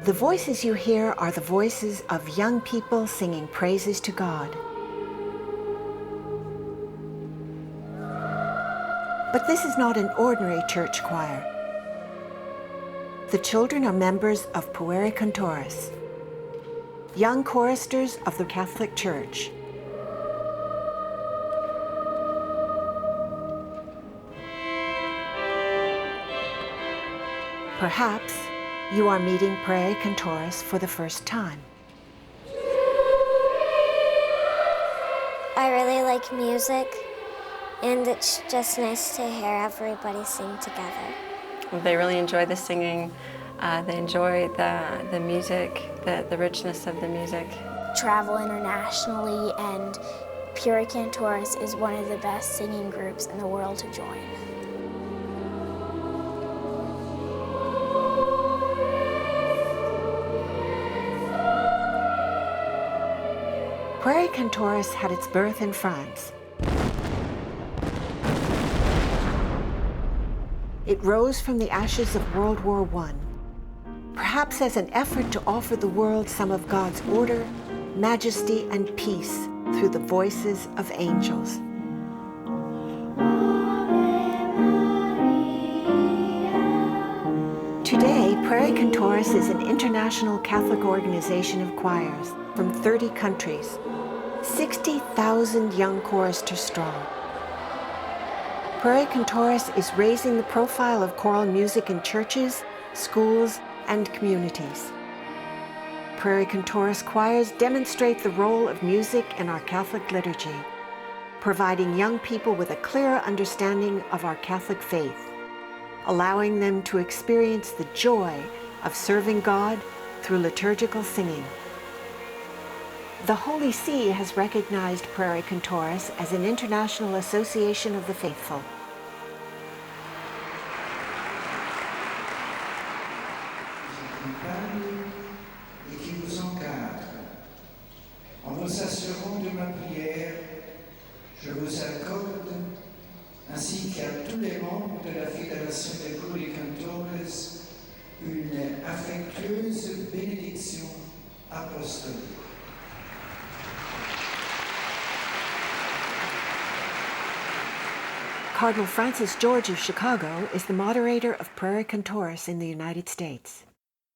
The voices you hear are the voices of young people singing praises to God. But this is not an ordinary church choir. The children are members of Pueri Cantores, young choristers of the Catholic Church. Perhaps you are meeting Pueri Cantores for the first time. I really like music, and it's just nice to hear everybody sing together. They really enjoy the singing. They enjoy the music, the richness of the music. Travel internationally, and Pueri Cantores is one of the best singing groups in the world to join. Pueri Cantores had its birth in France. It rose from the ashes of World War I, perhaps as an effort to offer the world some of God's order, majesty, and peace through the voices of angels. Today, Pueri Cantores is an international Catholic organization of choirs from 30 countries, 60,000 young choristers strong. Pueri Cantores is raising the profile of choral music in churches, schools, and communities. Pueri Cantores choirs demonstrate the role of music in our Catholic liturgy, providing young people with a clearer understanding of our Catholic faith, allowing them to experience the joy of serving God through liturgical singing. The Holy See has recognized Pueri Cantores as an international association of the faithful. Et qui vous encadre. En vous assurant de ma prière, je vous accorde, ainsi qu'à tous les membres de la Fédération des Pueri Cantores, une affectueuse bénédiction apostolique. Cardinal Francis George of Chicago is the moderator of Pueri Cantores in the United States.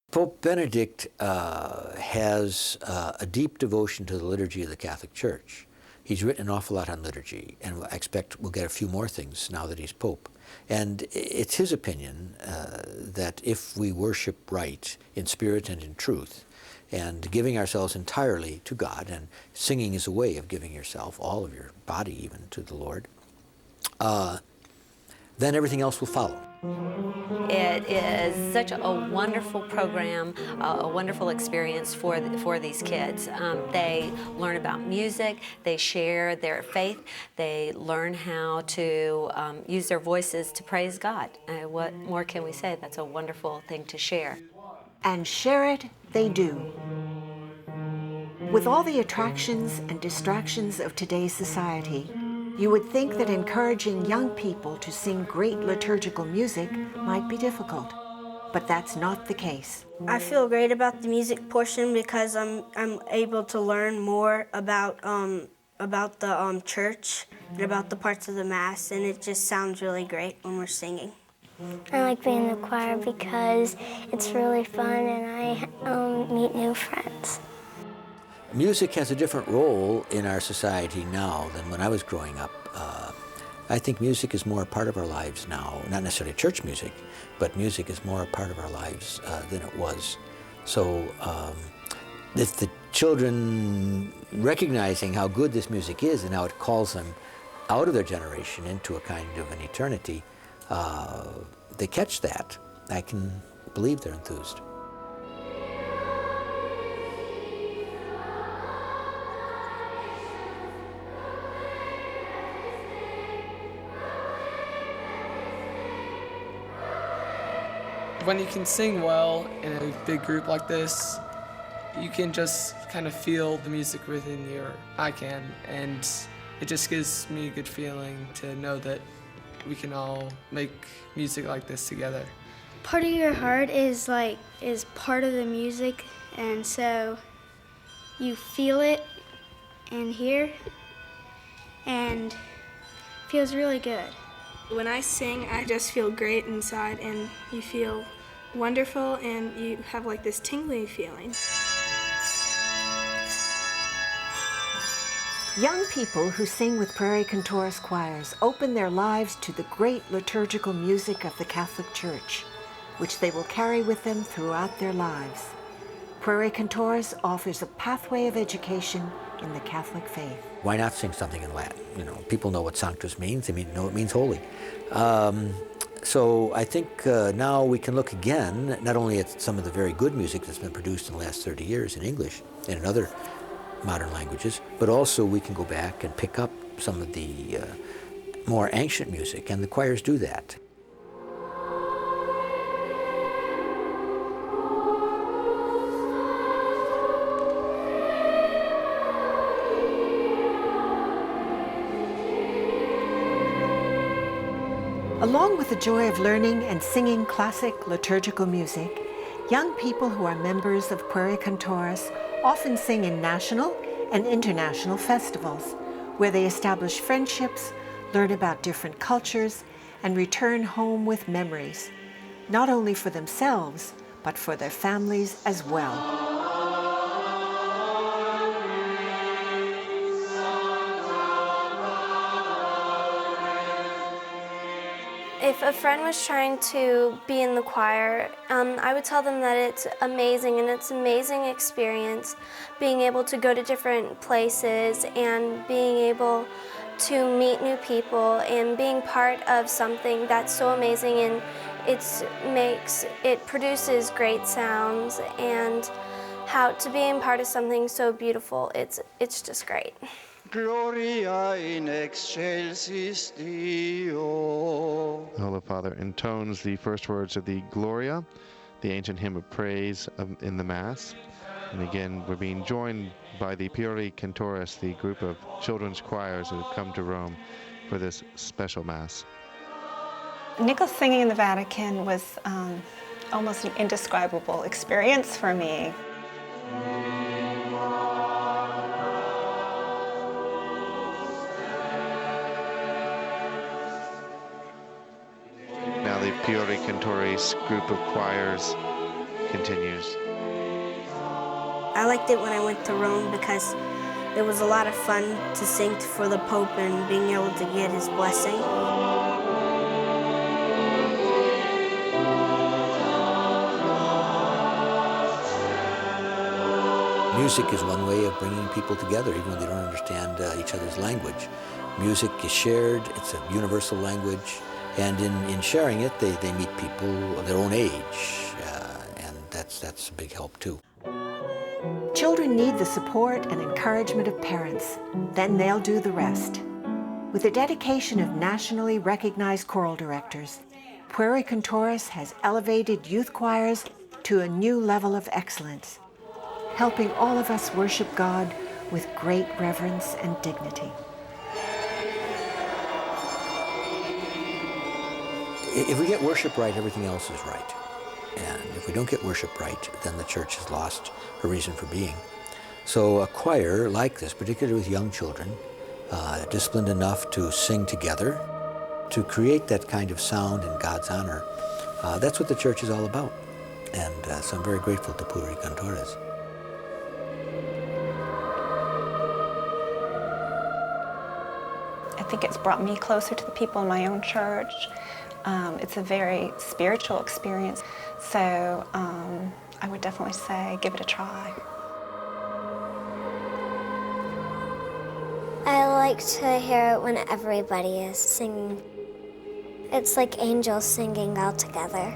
Pope Benedict has a deep devotion to the liturgy of the Catholic Church. He's written an awful lot on liturgy, and I expect we'll get a few more things now that he's Pope. And it's his opinion that if we worship right, in spirit and in truth, and giving ourselves entirely to God, and singing is a way of giving yourself, all of your body even, to the Lord, then everything else will follow. It is such a wonderful program, a wonderful experience for these kids. They learn about music, they share their faith, they learn how to use their voices to praise God. What more can we say? That's a wonderful thing to share. And share it they do. With all the attractions and distractions of today's society, you would think that encouraging young people to sing great liturgical music might be difficult, but that's not the case. I feel great about the music portion because I'm able to learn more about the church and about the parts of the Mass, and it just sounds really great when we're singing. I like being in the choir because it's really fun and I meet new friends. Music has a different role in our society now than when I was growing up. I think music is more a part of our lives now, not necessarily church music, but music is more a part of our lives than it was. So it's the children recognizing how good this music is and how it calls them out of their generation into a kind of an eternity. They catch that. I can believe they're enthused. When you can sing well in a big group like this, you can just kind of feel the music within your, I can, and it just gives me a good feeling to know that we can all make music like this together. Part of your heart is part of the music, and so you feel it and hear, and it feels really good. When I sing, I just feel great inside, and you feel wonderful, and you have like this tingling feeling. Young people who sing with Pueri Cantores choirs open their lives to the great liturgical music of the Catholic Church, which they will carry with them throughout their lives. Pueri Cantores offers a pathway of education in the Catholic faith. Why not sing something in Latin? You know, people know what sanctus means. They know it means holy. So I think now we can look again, not only at some of the very good music that's been produced in the last 30 years in English and in other modern languages, but also we can go back and pick up some of the more ancient music, and the choirs do that. Along with the joy of learning and singing classic liturgical music, young people who are members of Pueri Cantores often sing in national and international festivals, where they establish friendships, learn about different cultures, and return home with memories, not only for themselves, but for their families as well. If a friend was trying to be in the choir, I would tell them that it's amazing, and it's an amazing experience being able to go to different places and being able to meet new people and being part of something that's so amazing, and it produces great sounds, and how to being part of something so beautiful, it's just great. Gloria in excelsis Deo. The Holy Father intones the first words of the Gloria, the ancient hymn of praise in the Mass. And again, we're being joined by the Pueri Cantores, the group of children's choirs that have come to Rome for this special Mass. Nicholas singing in the Vatican was almost an indescribable experience for me. Now the Pueri Cantores group of choirs continues. I liked it when I went to Rome because it was a lot of fun to sing for the Pope and being able to get his blessing. Music is one way of bringing people together, even when they don't understand each other's language. Music is shared, it's a universal language, and in sharing it, they meet people of their own age, and that's a big help too. Children need the support and encouragement of parents, then they'll do the rest. With the dedication of nationally recognized choral directors, Pueri Cantores has elevated youth choirs to a new level of excellence, helping all of us worship God with great reverence and dignity. If we get worship right, everything else is right. And if we don't get worship right, then the church has lost her reason for being. So a choir like this, particularly with young children, disciplined enough to sing together, to create that kind of sound in God's honor, that's what the church is all about. And so I'm very grateful to Pueri Cantores. I think it's brought me closer to the people in my own church. It's a very spiritual experience, so I would definitely say give it a try. I like to hear it when everybody is singing. It's like angels singing all together.